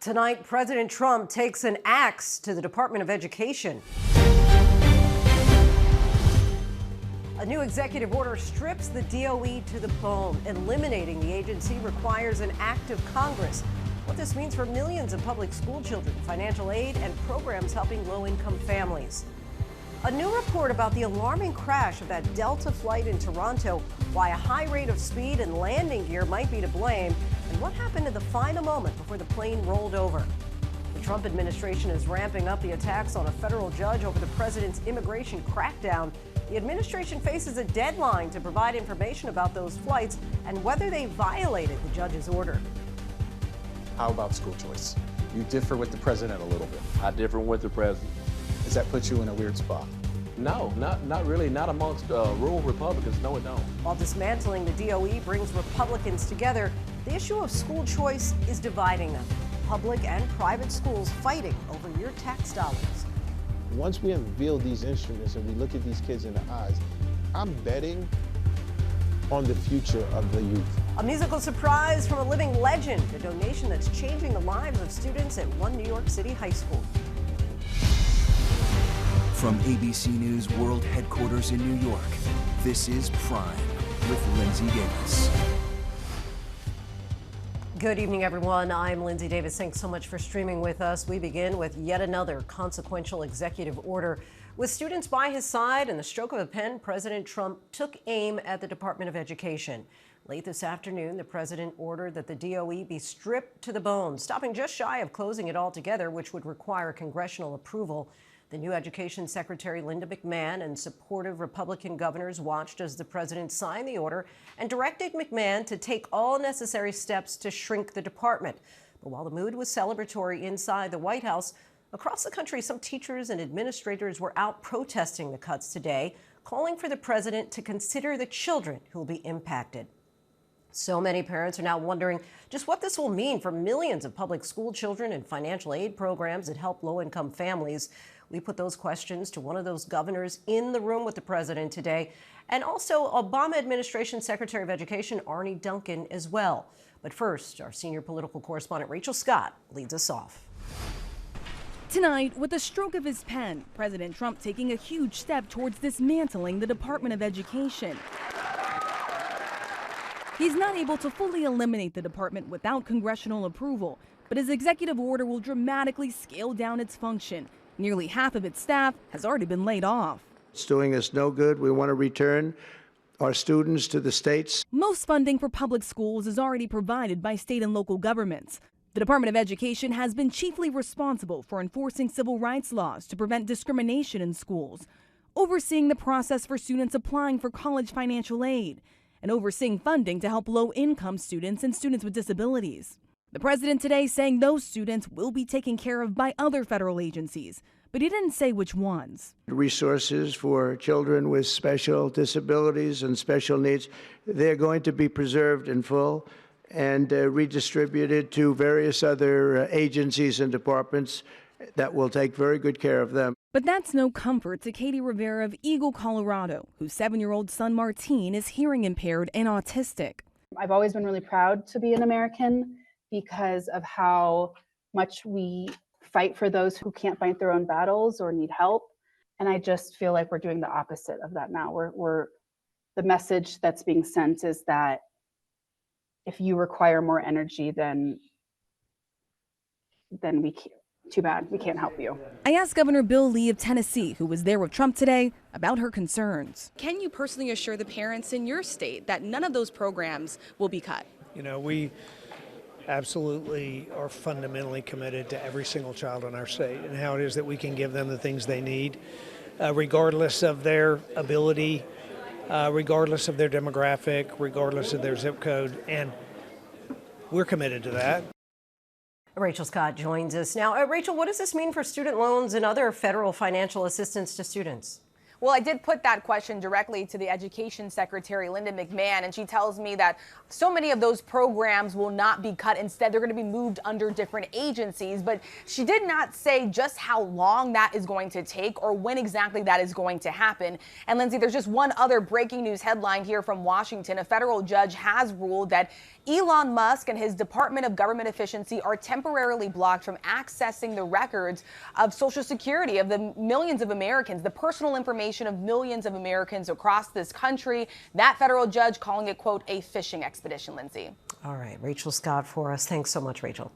Tonight, President Trump takes an axe to the Department of Education. A new executive order strips the DOE to the bone. Eliminating the agency requires an act of Congress. What this means for millions of public school children, financial aid, and programs helping low-income families. A new report about the alarming crash of that Delta flight in Toronto, why a high rate of speed and landing gear might be to blame, and what happened in the final moment before the plane rolled over. The Trump administration is ramping up the attacks on a federal judge over the president's immigration crackdown. The administration faces a deadline to provide information about those flights and whether they violated the judge's order. How about school choice? You differ with the president a little bit. I differ with the president. Does that put you in a weird spot? No, not really. Not amongst rural Republicans. No, it don't. While dismantling the DOE brings Republicans together, the issue of school choice is dividing them. Public and private schools fighting over your tax dollars. Once we unveil these instruments and we look at these kids in the eyes, I'm betting on the future of the youth. A musical surprise from a living legend, a donation that's changing the lives of students at one New York City high school. From ABC News World Headquarters in New York, this is Prime with Linsey Davis. Good evening, everyone. I'm Linsey Davis. Thanks so much for streaming with us. We begin with yet another consequential executive order. With students by his side and the stroke of a pen, President Trump took aim at the Department of Education. Late this afternoon, the president ordered that the DOE be stripped to the bone, stopping just shy of closing it altogether, which would require congressional approval. The new Education Secretary, Linda McMahon, and supportive Republican governors watched as the president signed the order and directed McMahon to take all necessary steps to shrink the department. But while the mood was celebratory inside the White House, across the country, some teachers and administrators were out protesting the cuts today, calling for the president to consider the children who will be impacted. So many parents are now wondering just what this will mean for millions of public school children and financial aid programs that help low-income families. We put those questions to one of those governors in the room with the president today, and also Obama administration Secretary of Education Arne Duncan as well. But first, our senior political correspondent Rachel Scott leads us off. Tonight, with a stroke of his pen, President Trump taking a huge step towards dismantling the Department of Education. He's not able to fully eliminate the department without congressional approval, but his executive order will dramatically scale down its function. Nearly half of its staff has already been laid off. It's doing us no good. We want to return our students to the states. Most funding for public schools is already provided by state and local governments. The Department of Education has been chiefly responsible for enforcing civil rights laws to prevent discrimination in schools, overseeing the process for students applying for college financial aid, and overseeing funding to help low-income students and students with disabilities. The president today saying those students will be taken care of by other federal agencies, but he didn't say which ones. Resources for children with special disabilities and special needs, they're going to be preserved in full and redistributed to various other agencies and departments that will take very good care of them. But that's no comfort to Katie Rivera of Eagle, Colorado, whose 7-year-old son Martine is hearing impaired and autistic. I've always been really proud to be an American because of how much we fight for those who can't fight their own battles or need help. And I just feel like we're doing the opposite of that now. The message that's being sent is that if you require more energy, then we can't. Too bad, we can't help you. I asked Governor Bill Lee of Tennessee, who was there with Trump today, about her concerns. Can you personally assure the parents in your state that none of those programs will be cut? You know, we absolutely are fundamentally committed to every single child in our state and how it is that we can give them the things they need, regardless of their ability, regardless of their demographic, regardless of their zip code, and we're committed to that. Rachel Scott joins us now. Rachel, what does this mean for student loans and other federal financial assistance to students? Well, I did put that question directly to the Education Secretary, Linda McMahon, and she tells me that so many of those programs will not be cut. Instead, they're going to be moved under different agencies. But she did not say just how long that is going to take or when exactly that is going to happen. And Lindsay, there's just one other breaking news headline here from Washington. A federal judge has ruled that Elon Musk and his Department of Government Efficiency are temporarily blocked from accessing the records of Social Security of the millions of Americans, the personal information of millions of Americans across this country. That federal judge calling it, quote, a fishing expedition, Lindsay. All right, Rachel Scott for us. Thanks so much, Rachel.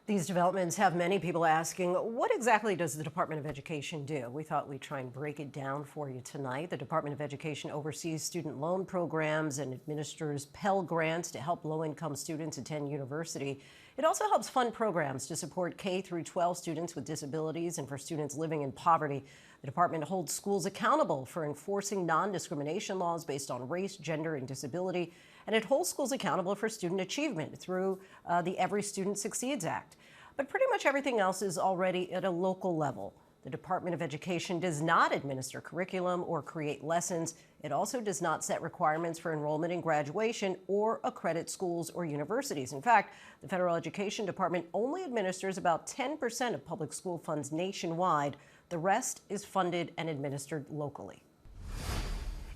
These developments have many people asking, what exactly does the Department of Education do? We thought we'd try and break it down for you tonight. The Department of Education oversees student loan programs and administers Pell Grants to help low-income students attend university. It also helps fund programs to support K through 12 students with disabilities and for students living in poverty. The department holds schools accountable for enforcing non-discrimination laws based on race, gender, and disability. And it holds schools accountable for student achievement through the Every Student Succeeds Act. But pretty much everything else is already at a local level. The Department of Education does not administer curriculum or create lessons. It also does not set requirements for enrollment in graduation or accredit schools or universities. In fact, the Federal Education Department only administers about 10% of public school funds nationwide. The rest is funded and administered locally.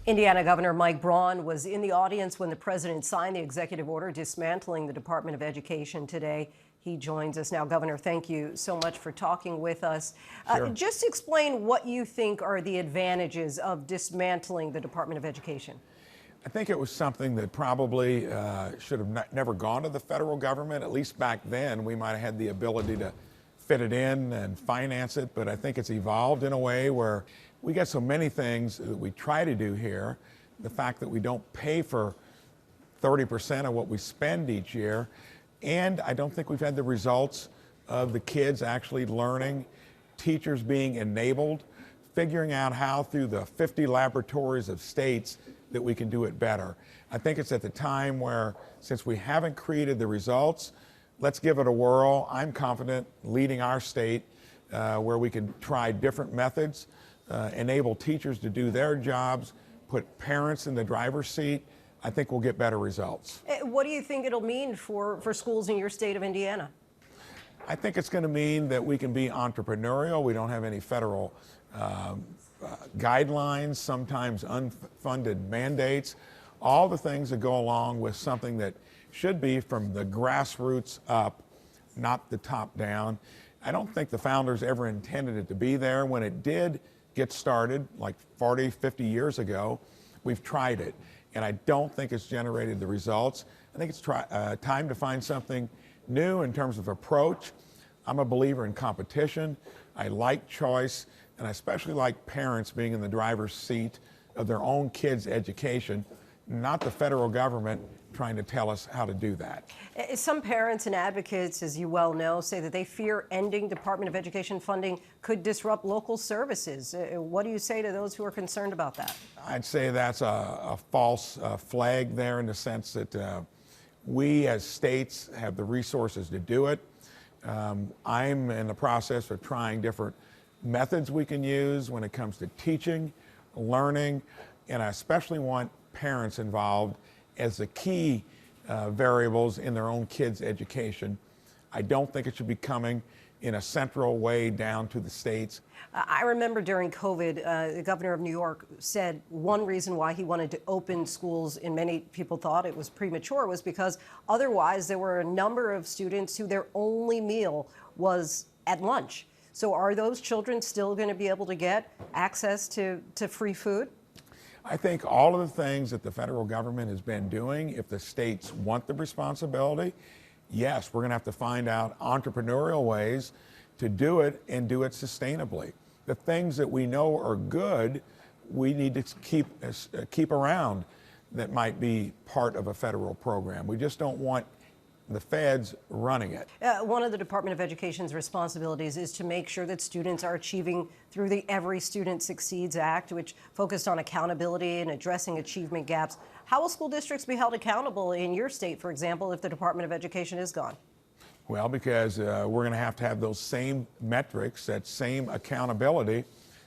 Indiana Governor Mike Braun was in the audience when the president signed the executive order dismantling the Department of Education today. He joins us now. Governor, thank you so much for talking with us. Sure. Just explain what you think are the advantages of dismantling the Department of Education. I think it was something that probably should have never gone to the federal government. At least back then, we might have had the ability to fit it in and finance it, but I think it's evolved in a way where we got so many things that we try to do here. The fact that we don't pay for 30% of what we spend each year, and I don't think we've had the results of the kids actually learning, teachers being enabled, figuring out how through the 50 laboratories of states that we can do it better. I think it's at the time where, since we haven't created the results, let's give it a whirl. I'm confident leading our state where we can try different methods, enable teachers to do their jobs, put parents in the driver's seat. I think we'll get better results. What do you think it'll mean for schools in your state of Indiana? I think it's going to mean that we can be entrepreneurial. We don't have any federal guidelines, sometimes unfunded mandates, all the things that go along with something that should be from the grassroots up, not the top down. I don't think the founders ever intended it to be there. When it did get started, like 40, 50 years ago, we've tried it. And I don't think it's generated the results. I think it's time to find something new in terms of approach. I'm a believer in competition. I like choice, and I especially like parents being in the driver's seat of their own kids' education, not the federal government trying to tell us how to do that. Some parents and advocates, as you well know, say that they fear ending Department of Education funding could disrupt local services. What do you say to those who are concerned about that? I'd say that's a false flag there in the sense that we as states have the resources to do it. I'm in the process of trying different methods we can use when it comes to teaching, learning, and I especially want parents involved as the key variables in their own kids' education. I don't think it should be coming in a central way down to the states. I remember during COVID, the governor of New York said one reason why he wanted to open schools, and many people thought it was premature, was because otherwise there were a number of students who their only meal was at lunch. So are those children still going to be able to get access to free food? I think all of the things that the federal government has been doing, if the states want the responsibility, yes, we're going to have to find out entrepreneurial ways to do it and do it sustainably. The things that we know are good, we need to keep around that might be part of a federal program. We just don't want the feds running it. One of the Department of Education's responsibilities is to make sure that students are achieving through the Every Student Succeeds Act, which focused on accountability and addressing achievement gaps. How will school districts be held accountable in your state, for example, if the Department of Education is gone? Well, because we're going to have those same metrics, that same accountability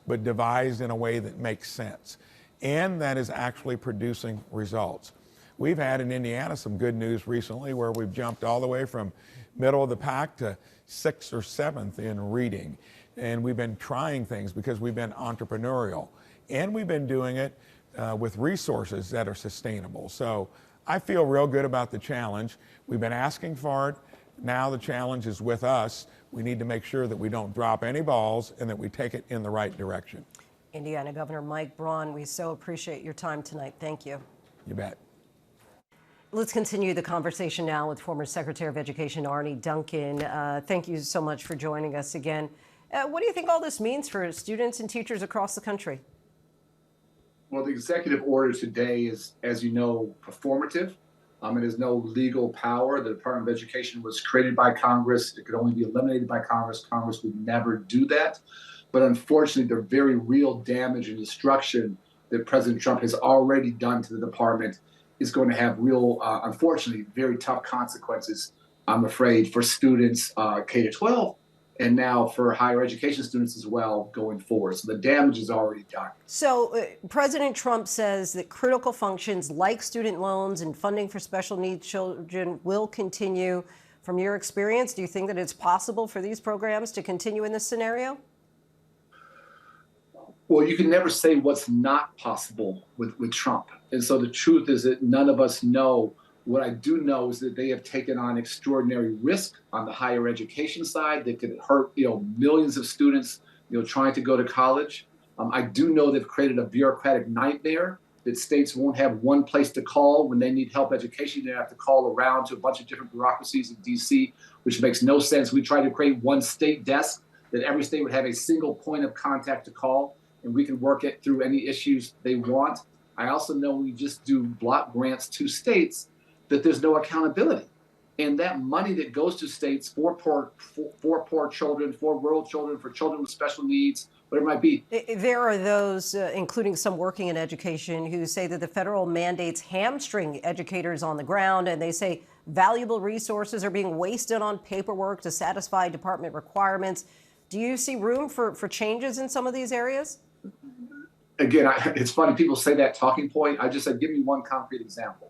but devised in a way that makes sense and that is actually producing results. We've had in Indiana some good news recently where we've jumped all the way from middle of the pack to 6th or 7th in reading. And we've been trying things because we've been entrepreneurial. And we've been doing it with resources that are sustainable. So I feel real good about the challenge. We've been asking for it. Now the challenge is with us. We need to make sure that we don't drop any balls and that we take it in the right direction. Indiana Governor Mike Braun, we so appreciate your time tonight. Thank you. You bet. Let's continue the conversation now with former Secretary of Education Arne Duncan. Thank you so much for joining us again. What do you think all this means for students and teachers across the country? Well, the executive order today is, as you know, performative. It has no legal power. The Department of Education was created by Congress. It could only be eliminated by Congress. Congress would never do that. But unfortunately, the very real damage and destruction that President Trump has already done to the department is going to have real, unfortunately, very tough consequences, I'm afraid, for students K-12 and now for higher education students as well going forward. So the damage is already done. So President Trump says that critical functions like student loans and funding for special needs children will continue. From your experience, do you think that it's possible for these programs to continue in this scenario? Well, you can never say what's not possible with Trump. And so the truth is that none of us know. What I do know is that they have taken on extraordinary risk on the higher education side that could hurt, millions of students, trying to go to college. I do know they've created a bureaucratic nightmare that states won't have one place to call when they need help education. They have to call around to a bunch of different bureaucracies in D.C., which makes no sense. We try to create one state desk that every state would have a single point of contact to call, and we can work it through any issues they want. I also know we just do block grants to states that there's no accountability. And that money that goes to states for poor children, for rural children, for children with special needs, whatever it might be. There are those, including some working in education, who say that the federal mandates hamstring educators on the ground, and they say valuable resources are being wasted on paperwork to satisfy department requirements. Do you see room for changes in some of these areas? Again, it's funny, people say that talking point. I just said, give me one concrete example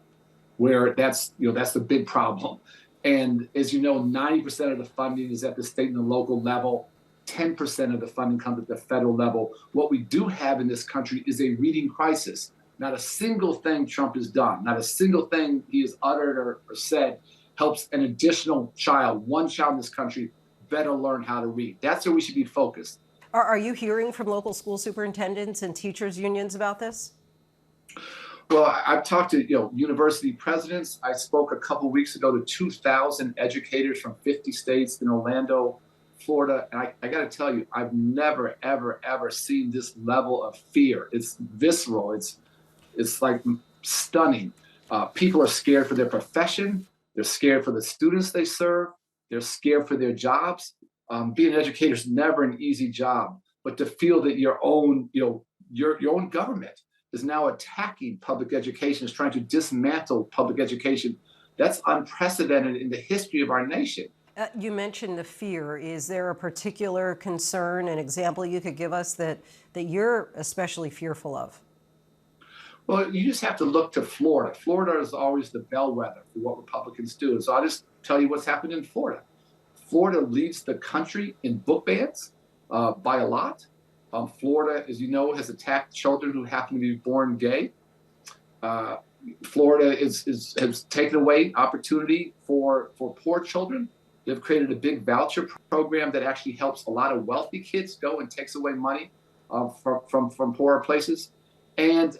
where that's the big problem. And as you know, 90% of the funding is at the state and the local level. 10% of the funding comes at the federal level. What we do have in this country is a reading crisis. Not a single thing Trump has done, not a single thing he has uttered or said helps an additional child, one child in this country, better learn how to read. That's where we should be focused. Are you hearing from local school superintendents and teachers unions about this? Well, I've talked to university presidents. I spoke a couple weeks ago to 2,000 educators from 50 states in Orlando, Florida. And I got to tell you, I've never, ever, ever seen this level of fear. It's visceral. It's like stunning. People are scared for their profession. They're scared for the students they serve. They're scared for their jobs. Being an educator is never an easy job, but to feel that your own government is now attacking public education, is trying to dismantle public education. That's unprecedented in the history of our nation. You mentioned the fear. Is there a particular concern, an example you could give us that you're especially fearful of? Well, you just have to look to Florida. Florida is always the bellwether for what Republicans do. And so I'll just tell you what's happened in Florida. Florida leads the country in book bans by a lot. Florida, as you know, has attacked children who happen to be born gay. Florida has taken away opportunity for poor children. They've created a big voucher program that actually helps a lot of wealthy kids go and takes away money from poorer places. And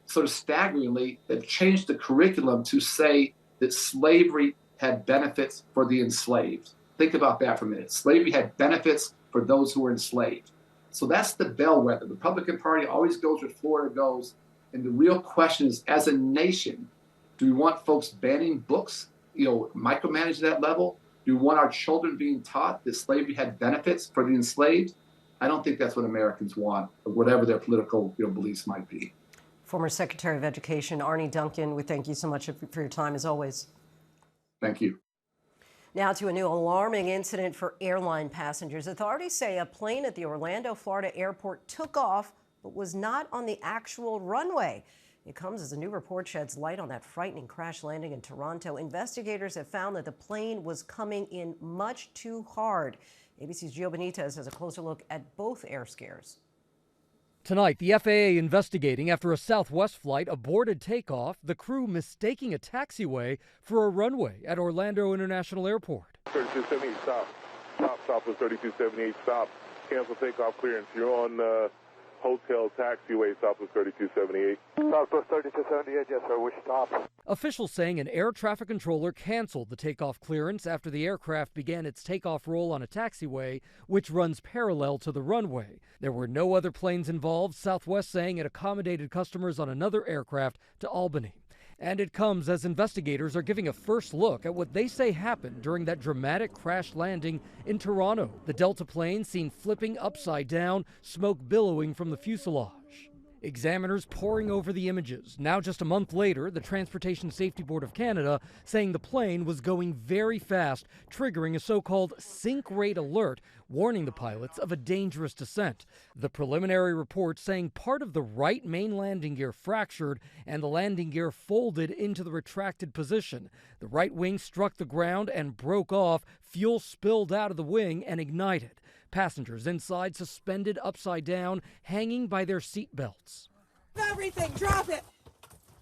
sort of staggeringly, they've changed the curriculum to say that slavery had benefits for the enslaved. Think about that for a minute. Slavery had benefits for those who were enslaved. So that's the bellwether. The Republican Party always goes where Florida goes. And the real question is, as a nation, do we want folks banning books, micromanage that level? Do we want our children being taught that slavery had benefits for the enslaved? I don't think that's what Americans want, or whatever their political beliefs might be. Former Secretary of Education Arne Duncan, we thank you so much for your time as always. Thank you. Now to a new alarming incident for airline passengers. Authorities say a plane at the Orlando, Florida airport took off but was not on the actual runway. It comes as a new report sheds light on that frightening crash landing in Toronto. Investigators have found that the plane was coming in much too hard. ABC's Gio Benitez has a closer look at both air scares. Tonight, the FAA investigating after a Southwest flight aborted takeoff, the crew mistaking a taxiway for a runway at Orlando International Airport. 3278 stop. Stop was 3278 stop. Cancel takeoff clearance. You're on hotel taxiway. Stop was 3278. Stop was 3278. Yes, sir. Which stop? Officials saying an air traffic controller canceled the takeoff clearance after the aircraft began its takeoff roll on a taxiway, which runs parallel to the runway. There were no other planes involved, Southwest saying it accommodated customers on another aircraft to Albany. And it comes as investigators are giving a first look at what they say happened during that dramatic crash landing in Toronto. The Delta plane seen flipping upside down, smoke billowing from the fuselage. Examiners poring over the images. Now, just a month later, the Transportation Safety Board of Canada saying the plane was going very fast, triggering a so-called sink rate alert, warning the pilots of a dangerous descent. The preliminary report saying part of the right main landing gear fractured and the landing gear folded into the retracted position. The right wing struck the ground and broke off. Fuel spilled out of the wing and ignited. Passengers inside suspended upside down, hanging by their seat belts. Everything, drop it.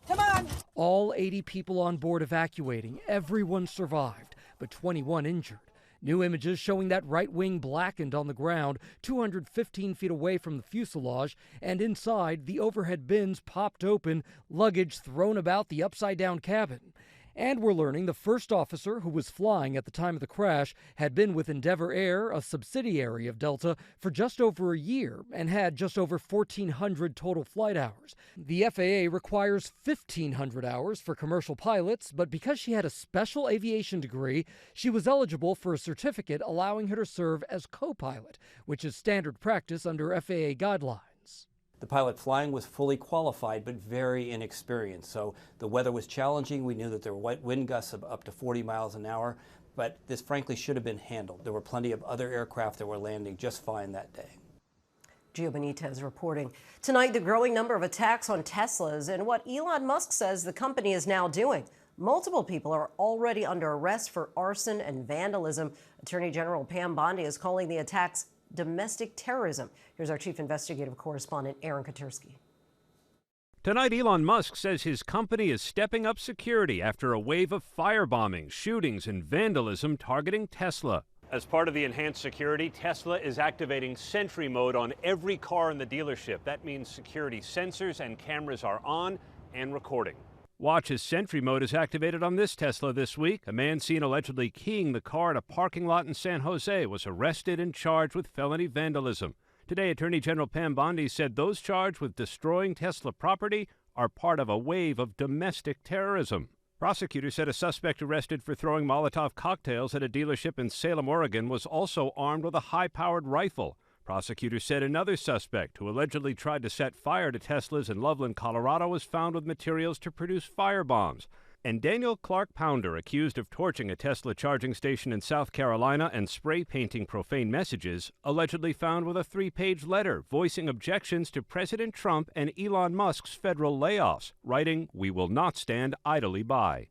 Come on. All 80 people on board evacuating. Everyone survived, but 21 injured. New images showing that right wing blackened on the ground, 215 feet away from the fuselage, and inside, the overhead bins popped open, luggage thrown about the upside-down cabin. And we're learning the first officer who was flying at the time of the crash had been with Endeavour Air, a subsidiary of Delta, for just over a year and had just over 1,400 total flight hours. The FAA requires 1,500 hours for commercial pilots, but because she had a special aviation degree, she was eligible for a certificate allowing her to serve as co-pilot, which is standard practice under FAA guidelines. The pilot flying was fully qualified but very inexperienced, so the weather was challenging. We knew that there were wind gusts of up to 40 miles an hour, but this frankly should have been handled. There were plenty of other aircraft that were landing just fine that day. Gio Benitez reporting. Tonight, the growing number of attacks on Teslas and what Elon Musk says the company is now doing. Multiple people are already under arrest for arson and vandalism. Attorney General Pam Bondi is calling the attacks domestic terrorism. Here's our chief investigative correspondent, Aaron Katersky. Tonight, Elon Musk says his company is stepping up security after a wave of firebombings, shootings, and vandalism targeting Tesla. As part of the enhanced security, Tesla is activating Sentry mode on every car in the dealership. That means security sensors and cameras are on and recording. Watch as Sentry mode is activated on this Tesla this week. A man seen allegedly keying the car at a parking lot in San Jose was arrested and charged with felony vandalism. Today, Attorney General Pam Bondi said those charged with destroying Tesla property are part of a wave of domestic terrorism. Prosecutors said a suspect arrested for throwing Molotov cocktails at a dealership in Salem, Oregon, was also armed with a high-powered rifle. Prosecutors said another suspect who allegedly tried to set fire to Teslas in Loveland, Colorado, was found with materials to produce firebombs. And Daniel Clark Pounder, accused of torching a Tesla charging station in South Carolina and spray painting profane messages, allegedly found with a 3-page letter voicing objections to President Trump and Elon Musk's federal layoffs, writing, "We will not stand idly by."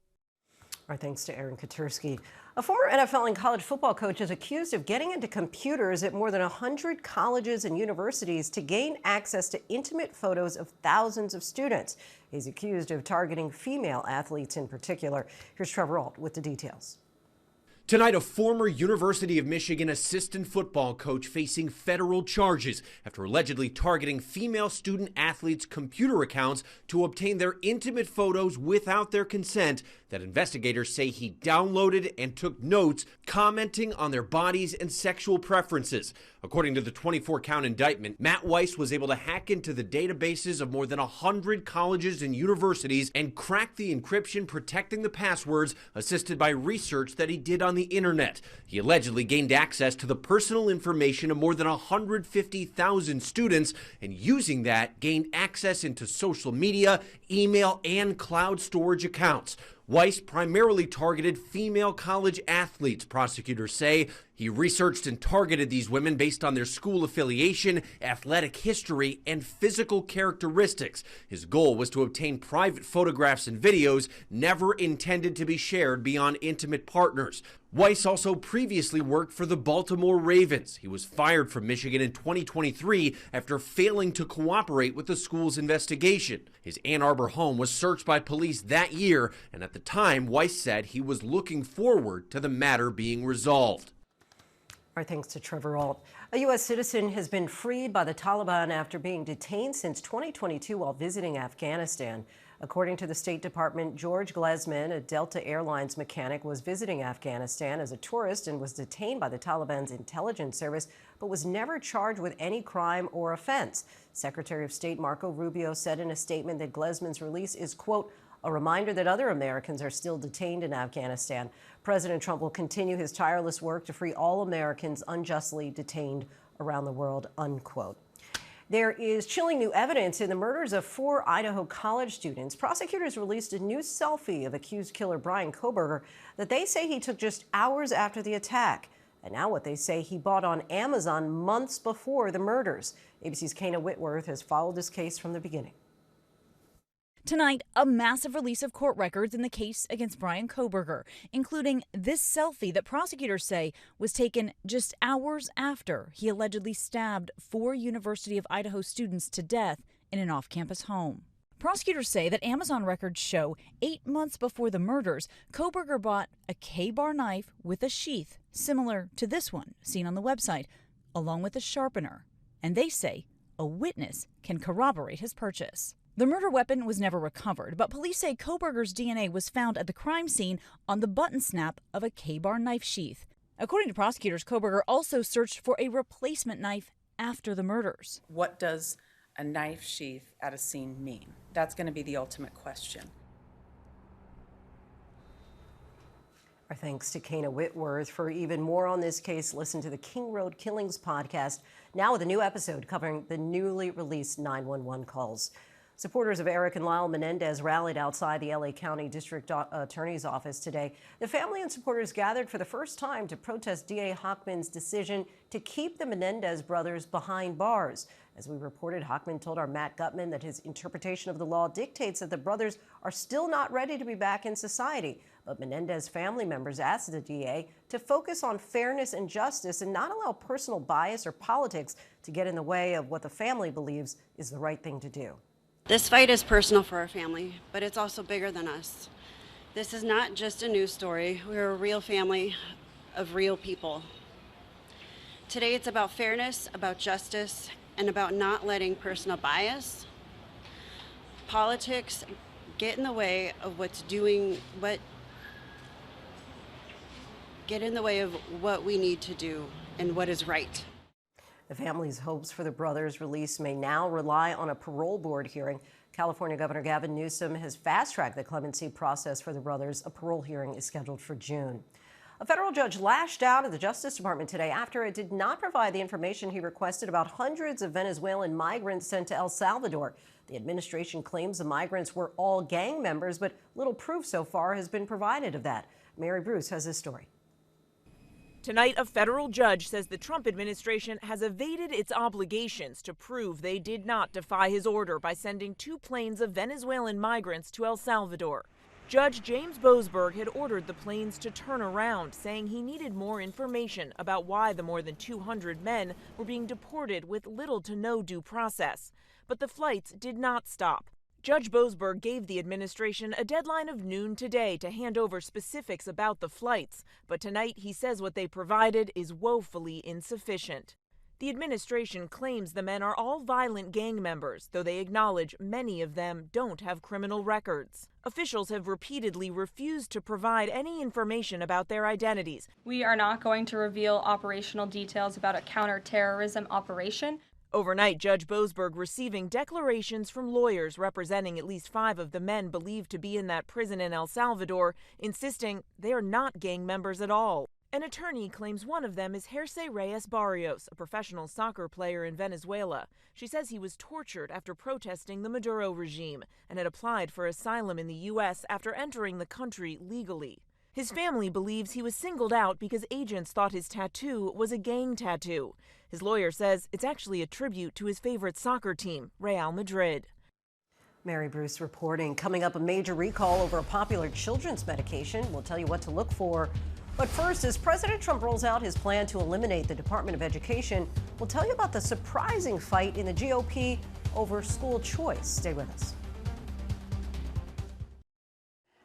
Our thanks to Aaron Katersky. A former NFL and college football coach is accused of getting into computers at more than 100 colleges and universities to gain access to intimate photos of thousands of students. He's accused of targeting female athletes in particular. Here's Trevor Ault with the details. Tonight, a former University of Michigan assistant football coach facing federal charges after allegedly targeting female student athletes' computer accounts to obtain their intimate photos without their consent that investigators say he downloaded and took notes commenting on their bodies and sexual preferences. According to the 24-count indictment, Matt Weiss was able to hack into the databases of more than 100 colleges and universities and crack the encryption protecting the passwords, assisted by research that he did on the internet. He allegedly gained access to the personal information of more than 150,000 students, and using that, gained access into social media, email, and cloud storage accounts. Weiss primarily targeted female college athletes, prosecutors say. He researched and targeted these women based on their school affiliation, athletic history, and physical characteristics. His goal was to obtain private photographs and videos never intended to be shared beyond intimate partners. Weiss also previously worked for the Baltimore Ravens. He was fired from Michigan in 2023 after failing to cooperate with the school's investigation. His Ann Arbor home was searched by police that year, and at the time, Weiss said he was looking forward to the matter being resolved. Our thanks to Trevor Alt. A U.S. citizen has been freed by the Taliban after being detained since 2022 while visiting Afghanistan. According to the State Department, George Glesman, a Delta Airlines mechanic, was visiting Afghanistan as a tourist and was detained by the Taliban's intelligence service, but was never charged with any crime or offense. Secretary of State Marco Rubio said in a statement that Glesman's release is, quote, a reminder that other Americans are still detained in Afghanistan. President Trump will continue his tireless work to free all Americans unjustly detained around the world, unquote. There is chilling new evidence in the murders of 4 Idaho college students. Prosecutors released a new selfie of accused killer Bryan Kohberger that they say he took just hours after the attack. And now what they say he bought on Amazon months before the murders. ABC's Kana Whitworth has followed this case from the beginning. Tonight, a massive release of court records in the case against Bryan Kohberger, including this selfie that prosecutors say was taken just hours after he allegedly stabbed 4 University of Idaho students to death in an off-campus home. Prosecutors say that Amazon records show 8 months before the murders, Kohberger bought a K-bar knife with a sheath similar to this one seen on the website, along with a sharpener. And they say a witness can corroborate his purchase. The murder weapon was never recovered, but police say Kohberger's DNA was found at the crime scene on the button snap of a K-bar knife sheath. According to prosecutors, Kohberger also searched for a replacement knife after the murders. What does a knife sheath at a scene mean? That's going to be the ultimate question. Our thanks to Kana Whitworth. For even more on this case, listen to the King Road Killings podcast, now with a new episode covering the newly released 911 calls. Supporters of Eric and Lyle Menendez rallied outside the LA County District Attorney's office today. The family and supporters gathered for the first time to protest DA Hochman's decision to keep the Menendez brothers behind bars. As we reported, Hochman told our Matt Gutman that his interpretation of the law dictates that the brothers are still not ready to be back in society. But Menendez family members asked the DA to focus on fairness and justice and not allow personal bias or politics to get in the way of what the family believes is the right thing to do. This fight is personal for our family, but it's also bigger than us. This is not just a news story. We're a real family of real people. Today it's about fairness, about justice, and about not letting personal bias, politics get in the way of what we need to do and what is right. The family's hopes for the brothers' release may now rely on a parole board hearing. California Governor Gavin Newsom has fast-tracked the clemency process for the brothers. A parole hearing is scheduled for June. A federal judge lashed out at the Justice Department today after it did not provide the information he requested about hundreds of Venezuelan migrants sent to El Salvador. The administration claims the migrants were all gang members, but little proof so far has been provided of that. Mary Bruce has this story. Tonight, a federal judge says the Trump administration has evaded its obligations to prove they did not defy his order by sending 2 planes of Venezuelan migrants to El Salvador. Judge James Boasberg had ordered the planes to turn around, saying he needed more information about why the more than 200 men were being deported with little to no due process. But the flights did not stop. Judge Boasberg gave the administration a deadline of noon today to hand over specifics about the flights, but tonight he says what they provided is woefully insufficient. The administration claims the men are all violent gang members, though they acknowledge many of them don't have criminal records. Officials have repeatedly refused to provide any information about their identities. We are not going to reveal operational details about a counterterrorism operation. Overnight, Judge Boasberg receiving declarations from lawyers representing at least 5 of the men believed to be in that prison in El Salvador, insisting they are not gang members at all. An attorney claims one of them is Jersey Reyes Barrios, a professional soccer player in Venezuela. She says he was tortured after protesting the Maduro regime and had applied for asylum in the U.S. after entering the country legally. His family believes he was singled out because agents thought his tattoo was a gang tattoo. His lawyer says it's actually a tribute to his favorite soccer team, Real Madrid. Mary Bruce reporting. Coming up, a major recall over a popular children's medication. We'll tell you what to look for. But first, as President Trump rolls out his plan to eliminate the Department of Education, we'll tell you about the surprising fight in the GOP over school choice. Stay with us.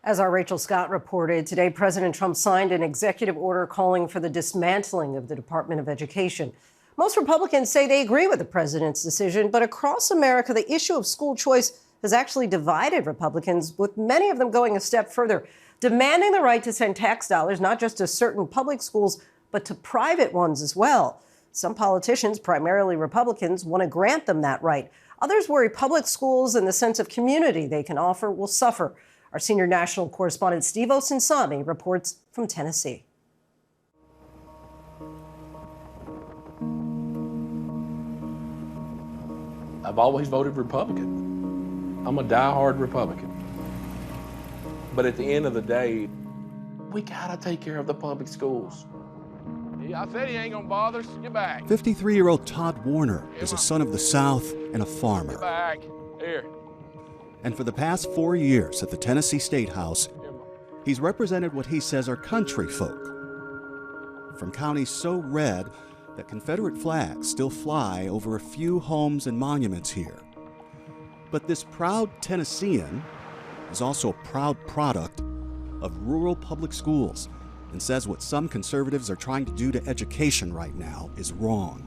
As our Rachel Scott reported, today President Trump signed an executive order calling for the dismantling of the Department of Education. Most Republicans say they agree with the president's decision, but across America, the issue of school choice has actually divided Republicans, with many of them going a step further, demanding the right to send tax dollars not just to certain public schools, but to private ones as well. Some politicians, primarily Republicans, want to grant them that right. Others worry public schools and the sense of community they can offer will suffer. Our senior national correspondent Steve Osinsami reports from Tennessee. I've always voted Republican. I'm a diehard Republican. But at the end of the day, we gotta take care of the public schools. I said he ain't gonna bother us. Get back. 53-year-old Todd Warner is a son of the South and a farmer. Get back. Here. And for the past 4 years at the Tennessee State House, he's represented what he says are country folk. From counties so red that Confederate flags still fly over a few homes and monuments here. But this proud Tennessean is also a proud product of rural public schools and says what some conservatives are trying to do to education right now is wrong.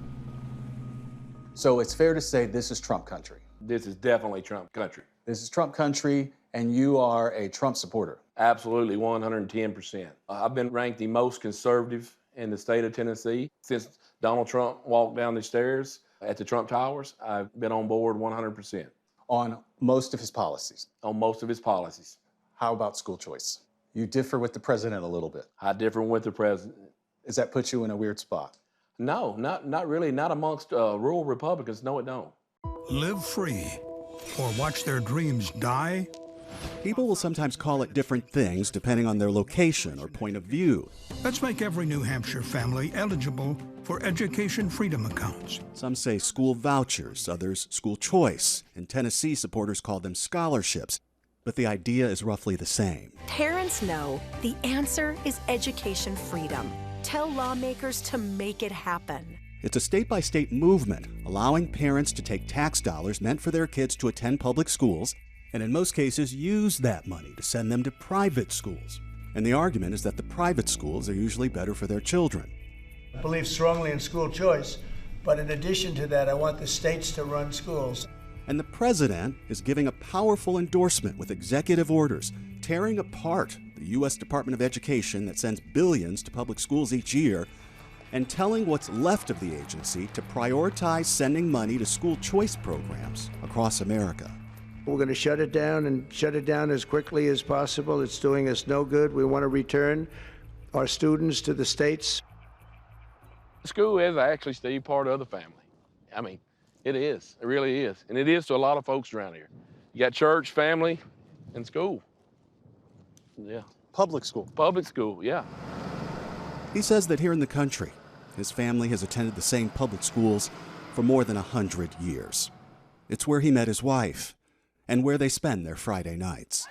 So it's fair to say this is Trump country. This is definitely Trump country. This is Trump country, and you are a Trump supporter. Absolutely, 110%. I've been ranked the most conservative in the state of Tennessee. Since Donald Trump walked down the stairs at the Trump Towers, I've been on board 100%. On most of his policies? On most of his policies. How about school choice? You differ with the president a little bit. I differ with the president. Does that put you in a weird spot? No, not really. Not amongst rural Republicans. No, it don't. Live free or watch their dreams die? People will sometimes call it different things depending on their location or point of view. Let's make every New Hampshire family eligible for education freedom accounts. Some say school vouchers, others school choice. In Tennessee, supporters call them scholarships. But the idea is roughly the same. Parents know the answer is education freedom. Tell lawmakers to make it happen. It's a state-by-state movement allowing parents to take tax dollars meant for their kids to attend public schools and in most cases use that money to send them to private schools. And the argument is that the private schools are usually better for their children. I believe strongly in school choice, but in addition to that, I want the states to run schools. And the president is giving a powerful endorsement with executive orders, tearing apart the U.S. Department of Education that sends billions to public schools each year, and telling what's left of the agency to prioritize sending money to school choice programs across America. We're going to shut it down and shut it down as quickly as possible. It's doing us no good. We want to return our students to the states. School is actually, Steve, part of the family. I mean, it is. It really is. And it is to a lot of folks around here. You got church, family, and school. Yeah. Public school. Public school, yeah. He says that here in the country, his family has attended the same public schools for more than 100 years. It's where he met his wife and where they spend their Friday nights.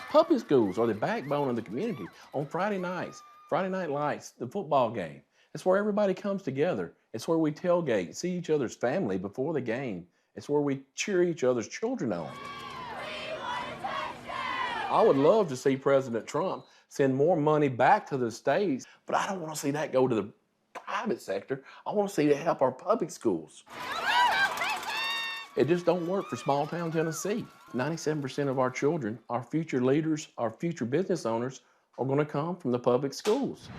Public schools are the backbone of the community. On Friday nights, Friday Night Lights, the football game. It's where everybody comes together. It's where we tailgate, see each other's family before the game. It's where we cheer each other's children on. I would love to see President Trump send more money back to the states, but I don't want to see that go to the private sector. I want to see it help our public schools. It just don't work for small town Tennessee. 97% of our children, our future leaders, our future business owners are going to come from the public schools.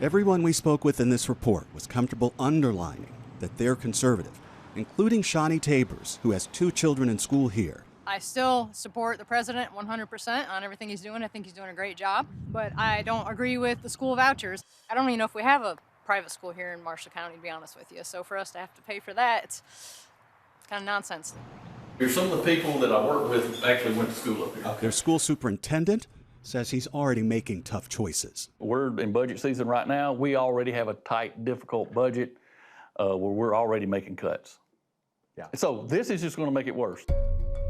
Everyone we spoke with in this report was comfortable underlining that they're conservative, including Shawnee Tabers, who has 2 children in school here. I still support the president 100% on everything he's doing. I think he's doing a great job, but I don't agree with the school vouchers. I don't even know if we have a private school here in Marshall County, to be honest with you. So for us to have to pay for that, it's kind of nonsense. Here's some of the people that I work with actually went to school up here. Their school superintendent says he's already making tough choices. We're in budget season right now. We already have a tight, difficult budget where we're already making cuts. Yeah. So this is just going to make it worse.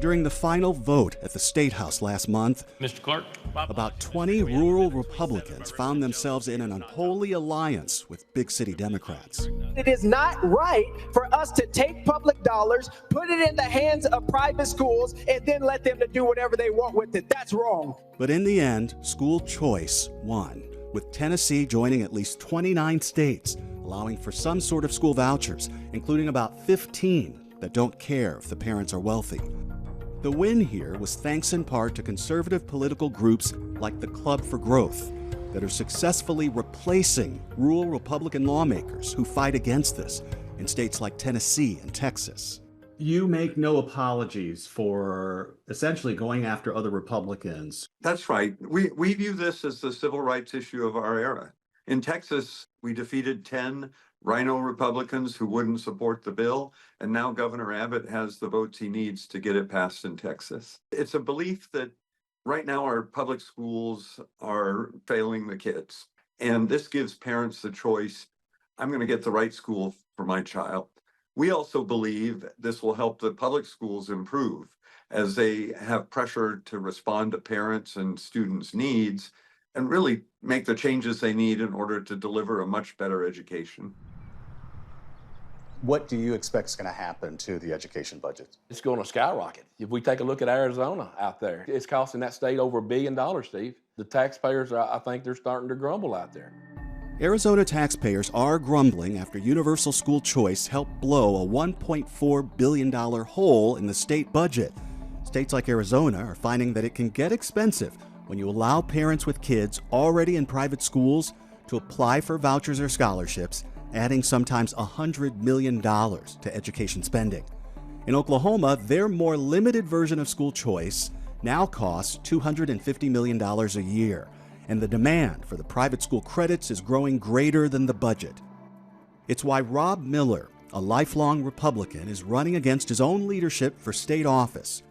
During the final vote at the State House last month, Mr. Clerk, about 20 rural Republicans found themselves in an unholy alliance with big city Democrats. It is not right for us to take public dollars, put it in the hands of private schools, and then let them to do whatever they want with it. That's wrong. But in the end, school choice won, with Tennessee joining at least 29 states, allowing for some sort of school vouchers, including about 15 that don't care if the parents are wealthy. The win here was thanks in part to conservative political groups like the Club for Growth that are successfully replacing rural Republican lawmakers who fight against this in states like Tennessee and Texas. You make no apologies for essentially going after other Republicans. That's right. We view this as the civil rights issue of our era. In Texas, we defeated 10 Rhino Republicans who wouldn't support the bill, and now Governor Abbott has the votes he needs to get it passed in Texas. It's a belief that right now our public schools are failing the kids, and this gives parents the choice, I'm going to get the right school for my child. We also believe this will help the public schools improve as they have pressure to respond to parents' and students' needs and really make the changes they need in order to deliver a much better education. What do you expect is going to happen to the education budget? It's going to skyrocket. If we take a look at Arizona out there, it's costing that state over $1 billion, Steve. The taxpayers, I think they're starting to grumble out there. Arizona taxpayers are grumbling after universal school choice helped blow a $1.4 billion hole in the state budget. States like Arizona are finding that it can get expensive when you allow parents with kids already in private schools to apply for vouchers or scholarships, adding sometimes $100 million to education spending. In Oklahoma, their more limited version of school choice now costs $250 million a year, and the demand for the private school credits is growing greater than the budget. It's why Rob Miller, a lifelong Republican, is running against his own leadership for state office.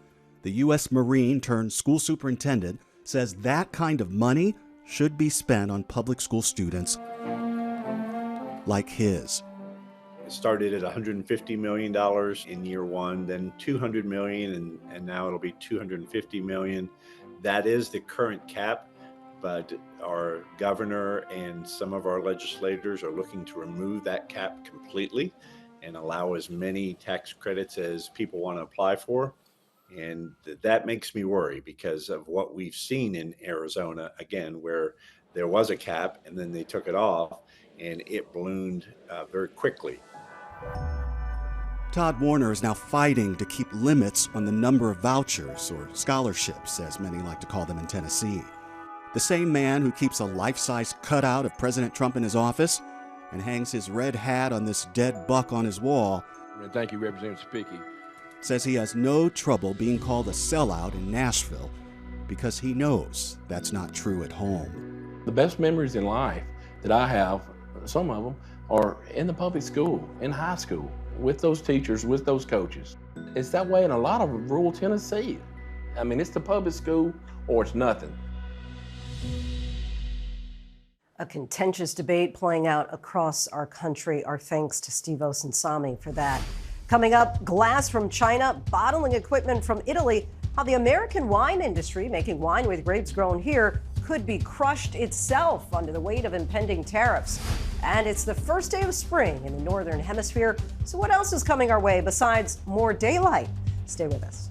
The U.S. Marine turned school superintendent says that kind of money should be spent on public school students like his. It started at $150 million in year one, then $200 million, and now it'll be $250 million. That is the current cap, but our governor and some of our legislators are looking to remove that cap completely and allow as many tax credits as people want to apply for. And that makes me worry because of what we've seen in Arizona, again, where there was a cap and then they took it off and it ballooned very quickly. Todd Warner is now fighting to keep limits on the number of vouchers, or scholarships, as many like to call them in Tennessee. The same man who keeps a life-size cutout of President Trump in his office and hangs his red hat on this dead buck on his wall. Thank you, Representative Spicky. Says he has no trouble being called a sellout in Nashville because he knows that's not true at home. The best memories in life that I have, some of them, are in the public school, in high school, with those teachers, with those coaches. It's that way in a lot of rural Tennessee. I mean, it's the public school or it's nothing. A contentious debate playing out across our country. Our thanks to Steve Osunsami for that. Coming up, glass from China, bottling equipment from Italy, how the American wine industry, making wine with grapes grown here, could be crushed itself under the weight of impending tariffs. And it's the first day of spring in the Northern Hemisphere, so what else is coming our way besides more daylight? Stay with us.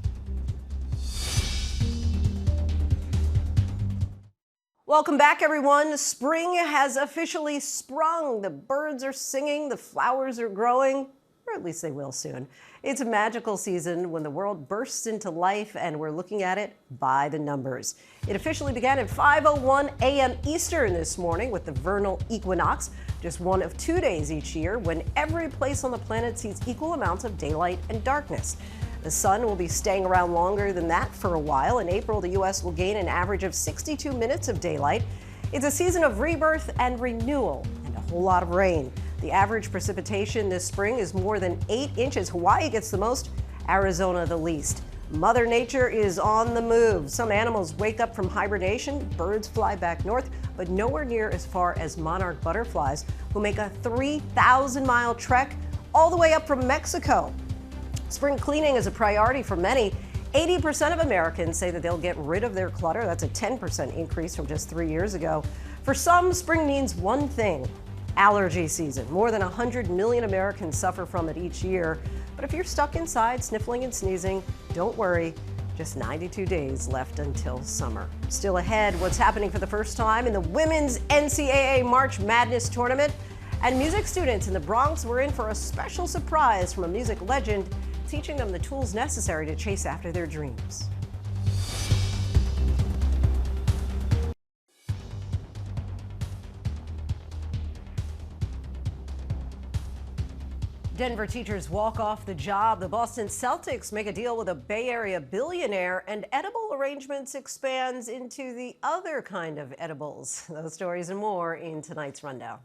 Welcome back, everyone. Spring has officially sprung. The birds are singing, the flowers are growing, or at least they will soon. It's a magical season when the world bursts into life, and we're looking at it by the numbers. It officially began at 5:01 a.m. Eastern this morning with the vernal equinox, just one of 2 days each year when every place on the planet sees equal amounts of daylight and darkness. The sun will be staying around longer than that for a while. In April, the U.S. will gain an average of 62 minutes of daylight. It's a season of rebirth and renewal and a whole lot of rain. The average precipitation this spring is more than 8 inches. Hawaii gets the most, Arizona the least. Mother Nature is on the move. Some animals wake up from hibernation, birds fly back north, but nowhere near as far as monarch butterflies, who make a 3,000-mile trek all the way up from Mexico. Spring cleaning is a priority for many. 80% of Americans say that they'll get rid of their clutter. That's a 10% increase from just 3 years ago. For some, spring means one thing: allergy season. More than 100 million Americans suffer from it each year. But if you're stuck inside sniffling and sneezing, don't worry. Just 92 days left until summer. Still ahead, what's happening for the first time in the women's NCAA March Madness tournament. And music students in the Bronx were in for a special surprise from a music legend, teaching them the tools necessary to chase after their dreams. Denver teachers walk off the job. The Boston Celtics make a deal with a Bay Area billionaire, and edible arrangements expands into the other kind of edibles. Those stories and more in tonight's rundown.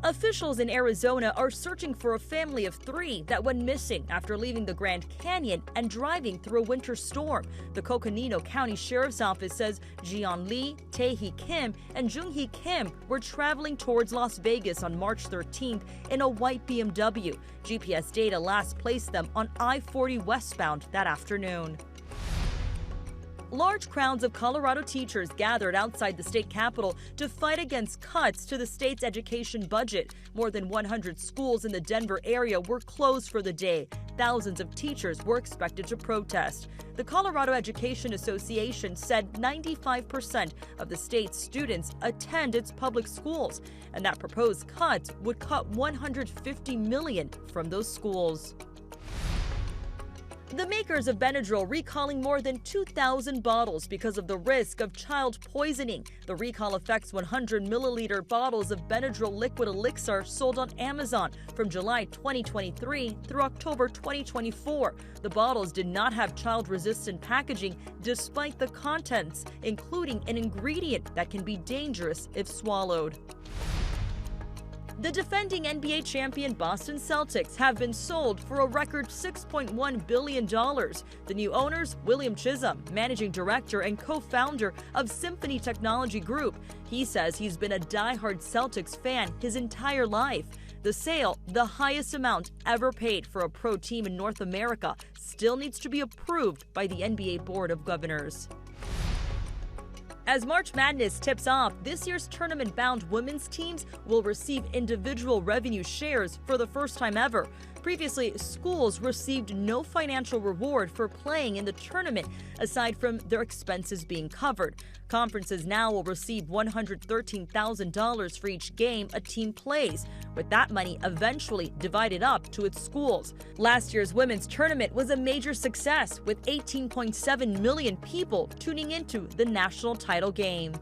Officials in Arizona are searching for a family of 3 that went missing after leaving the Grand Canyon and driving through a winter storm. The Coconino County Sheriff's Office says Jian Lee, Tae-hee Kim, and Jung-hee Kim were traveling towards Las Vegas on March 13th in a white BMW. GPS data last placed them on I-40 westbound that afternoon. Large crowds of Colorado teachers gathered outside the state capitol to fight against cuts to the state's education budget. More than 100 schools in the Denver area were closed for the day. Thousands of teachers were expected to protest. The Colorado Education Association said 95% of the state's students attend its public schools, and that proposed cuts would cut $150 million from those schools. The makers of Benadryl recalling more than 2,000 bottles because of the risk of child poisoning. The recall affects 100-milliliter bottles of Benadryl liquid elixir sold on Amazon from July 2023 through October 2024. The bottles did not have child-resistant packaging despite the contents, including an ingredient that can be dangerous if swallowed. The defending NBA champion Boston Celtics have been sold for a record $6.1 billion. The new owners, William Chisholm, managing director and co-founder of Symphony Technology Group. He says he's been a diehard Celtics fan his entire life. The sale, the highest amount ever paid for a pro team in North America, still needs to be approved by the NBA Board of Governors. As March Madness tips off, this year's tournament-bound women's teams will receive individual revenue shares for the first time ever. Previously, schools received no financial reward for playing in the tournament, aside from their expenses being covered. Conferences now will receive $113,000 for each game a team plays, with that money eventually divided up to its schools. Last year's women's tournament was a major success, with 18.7 million people tuning into the national title game.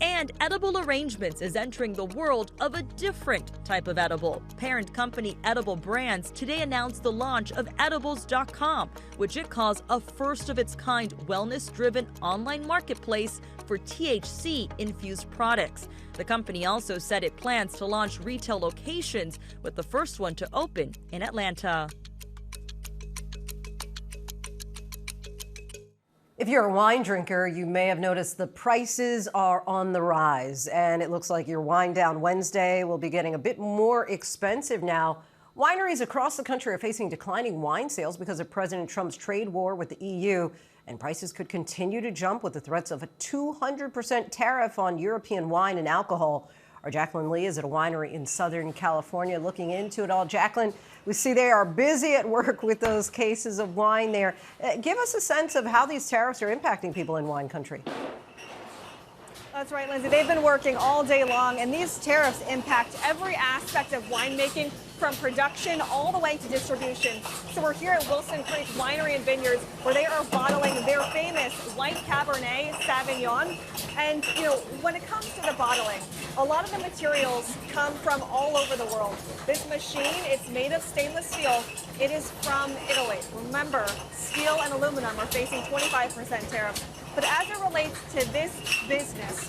And Edible Arrangements is entering the world of a different type of edible. Parent company Edible Brands today announced the launch of Edibles.com, which it calls a first-of-its-kind wellness-driven online marketplace for THC-infused products. The company also said it plans to launch retail locations, with the first one to open in Atlanta. If you're a wine drinker, you may have noticed the prices are on the rise, and it looks like your Wine Down Wednesday will be getting a bit more expensive now. Wineries across the country are facing declining wine sales because of President Trump's trade war with the EU, and prices could continue to jump with the threats of a 200% tariff on European wine and alcohol. Our Jacqueline Lee is at a winery in Southern California looking into it all. Jacqueline, we see they are busy at work with those cases of wine there. Give us a sense of how these tariffs are impacting people in wine country. That's right, Lindsay. They've been working all day long, and these tariffs impact every aspect of winemaking, from production all the way to distribution. So we're here at Wilson Creek Winery and Vineyards, where they are bottling their famous white Cabernet Sauvignon. And, you know, when it comes to the bottling, a lot of the materials come from all over the world. This machine, it's made of stainless steel. It is from Italy. Remember, steel and aluminum are facing 25% tariffs. But as it relates to this business,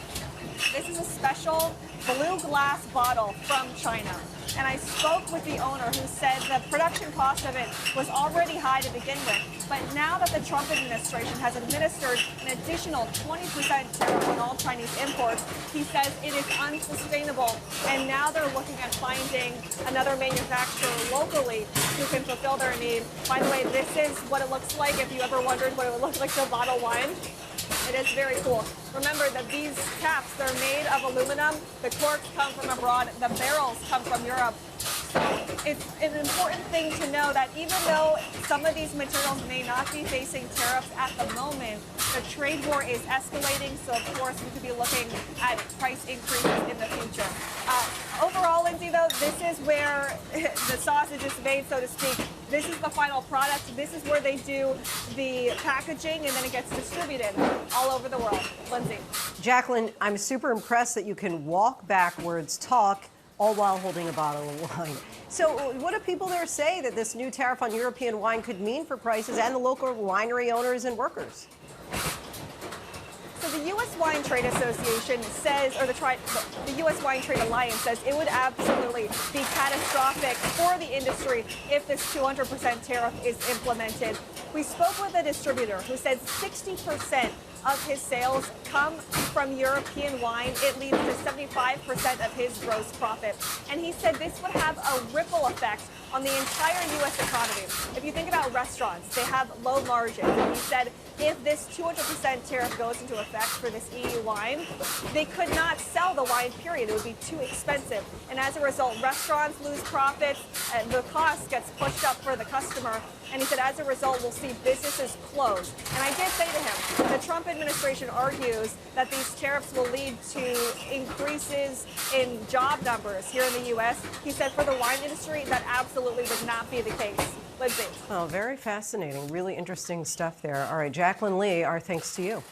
this is a special blue glass bottle from China. And I spoke with the owner, who said the production cost of it was already high to begin with. But now that the Trump administration has administered an additional 20% tariff on all Chinese imports, he says it is unsustainable. And now they're looking at finding another manufacturer locally who can fulfill their need. By the way, this is what it looks like if you ever wondered what it would look like to bottle wine. It is very cool. Remember that these caps, they're made of aluminum. The corks come from abroad. The barrels come from Europe. So it's an important thing to know that even though some of these materials may not be facing tariffs at the moment, the trade war is escalating. So of course, we could be looking at price increases in the future. Overall, Lindsay, though, this is where the sausage is made, so to speak. This is the final product. This is where they do the packaging, and then it gets distributed all over the world. Lindsay. Jacqueline, I'm super impressed that you can walk backwards, talk, all while holding a bottle of wine. So what do people there say that this new tariff on European wine could mean for prices and the local winery owners and workers? So the U.S. Wine Trade Association says, or the U.S. Wine Trade Alliance says it would absolutely be catastrophic for the industry if this 200% tariff is implemented. We spoke with a distributor who said 60% of his sales come from European wine. It leads to 75% of his gross profit. And he said this would have a ripple effect on the entire U.S. economy. If you think about restaurants, they have low margins. And he said if this 200% tariff goes into effect for this EU wine, they could not sell the wine, period. It would be too expensive. And as a result, restaurants lose profits, and the cost gets pushed up for the customer. And he said as a result, we'll see businesses close. And I did say to him, the Trump administration argues that these tariffs will lead to increases in job numbers here in the U.S. He said for the wine industry, that absolutely would not be the case. Lindsay. Oh, very fascinating. Really interesting stuff there. All right, Jacqueline Lee, our thanks to you.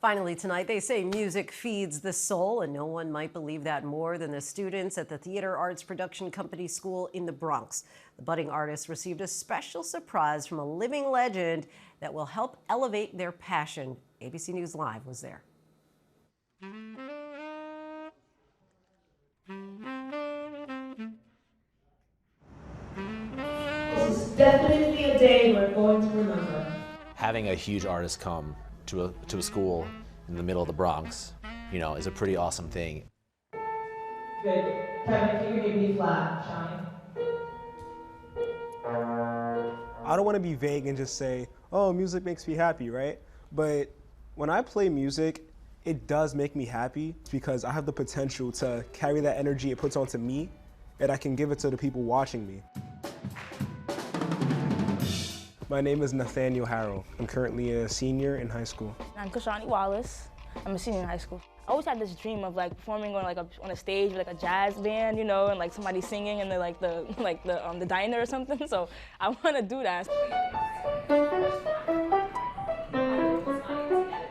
Finally tonight, they say music feeds the soul, and no one might believe that more than the students at the Theater Arts Production Company School in the Bronx. The budding artists received a special surprise from a living legend that will help elevate their passion. ABC News Live was there. This is definitely a day we're going to remember. Having a huge artist come to a school in the middle of the Bronx, you know, is a pretty awesome thing. Good. Kevin, if you could give me flat, shine. I don't want to be vague and just say, oh, music makes me happy, right? But when I play music, it does make me happy because I have the potential to carry that energy it puts onto me, and I can give it to the people watching me. My name is Nathaniel Harrell. I'm currently a senior in high school. I'm Kashani Wallace. I'm a senior in high school. I always had this dream of like performing on on a stage with like a jazz band, you know, and like somebody singing in the diner or something. So I want to do that.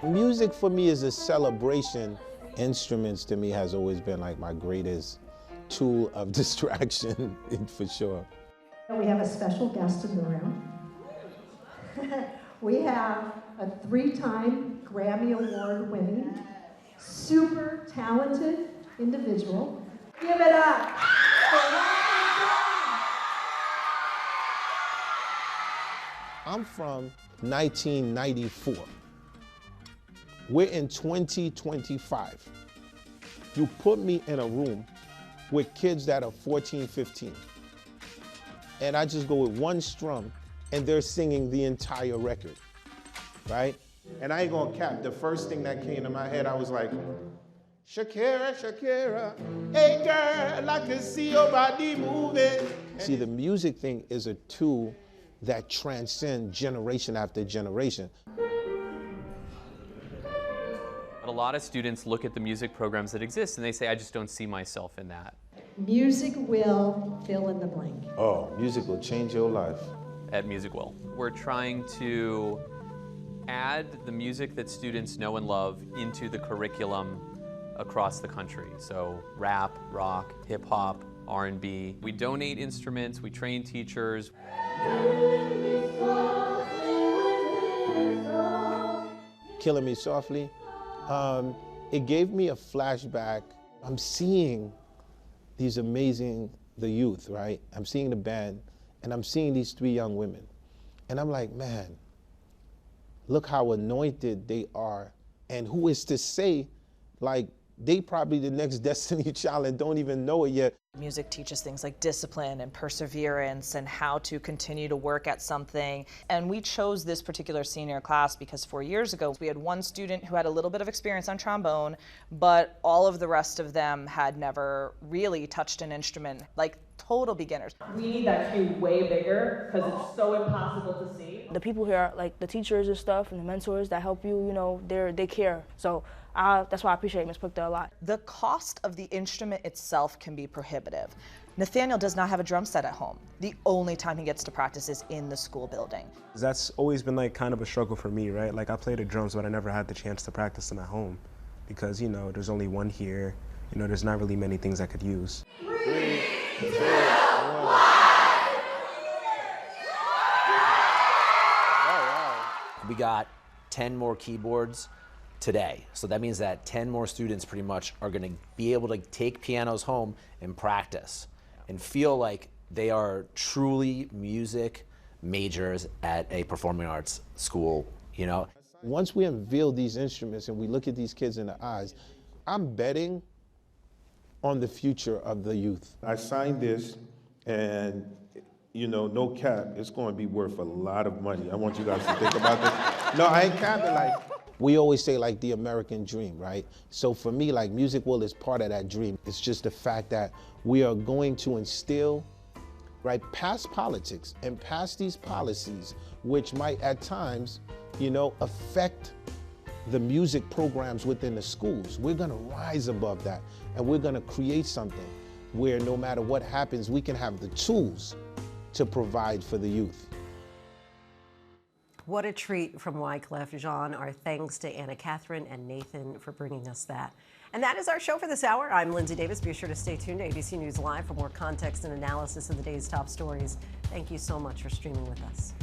Music for me is a celebration. Instruments to me has always been like my greatest tool of distraction, for sure. We have a special guest in the room. We have a 3-time Grammy Award winning, super talented individual. Give it up. I'm from 1994. We're in 2025. You put me in a room with kids that are 14, 15, and I just go with one strum and they're singing the entire record, right? And I ain't gonna cap, the first thing that came to my head, I was like, Shakira, Shakira, hey girl, I can see your body moving. See, the music thing is a tool that transcends generation after generation. But a lot of students look at the music programs that exist and they say, I just don't see myself in that. Music will fill in the blank. Oh, music will change your life. At Music Will, we're trying to add the music that students know and love into the curriculum across the country. So rap, rock, hip hop, R&B. We donate instruments, we train teachers. Killing Me Softly, it gave me a flashback. I'm seeing these amazing, the youth, right? I'm seeing the band, and I'm seeing these 3 young women. And I'm like, man, look how anointed they are. And who is to say, like, they probably the next Destiny Child and don't even know it yet. Music teaches things like discipline and perseverance and how to continue to work at something. And we chose this particular senior class because 4 years ago, we had one student who had a little bit of experience on trombone, but all of the rest of them had never really touched an instrument, like total beginners. We need that queue way bigger because it's so impossible to see. The people here, like the teachers and stuff and the mentors that help you, you know, they care. So that's why I appreciate Ms. Pukta a lot. The cost of the instrument itself can be prohibitive. Nathaniel does not have a drum set at home. The only time he gets to practice is in the school building. That's always been like kind of a struggle for me, right? Like I play the drums, but I never had the chance to practice them at home because, you know, there's only one here. You know, there's not really many things I could use. 3, 2, 1. We got 10 more keyboards today. So that means that 10 more students pretty much are going to be able to take pianos home and practice and feel like they are truly music majors at a performing arts school, you know. Once we unveil these instruments and we look at these kids in the eyes, I'm betting on the future of the youth. I signed this and, you know, no cap, it's going to be worth a lot of money. I want you guys to think about this. No, I ain't capping. Like, we always say like the American dream, right? So for me, like Music Will is part of that dream. It's just the fact that we are going to instill, right, past politics and past these policies, which might at times, you know, affect the music programs within the schools. We're gonna rise above that and we're gonna create something where no matter what happens, we can have the tools to provide for the youth. What a treat from Wyclef. John, our thanks to Anna Catherine and Nathan for bringing us that. And that is our show for this hour. I'm Linsey Davis. Be sure to stay tuned to ABC News Live for more context and analysis of the day's top stories. Thank you so much for streaming with us.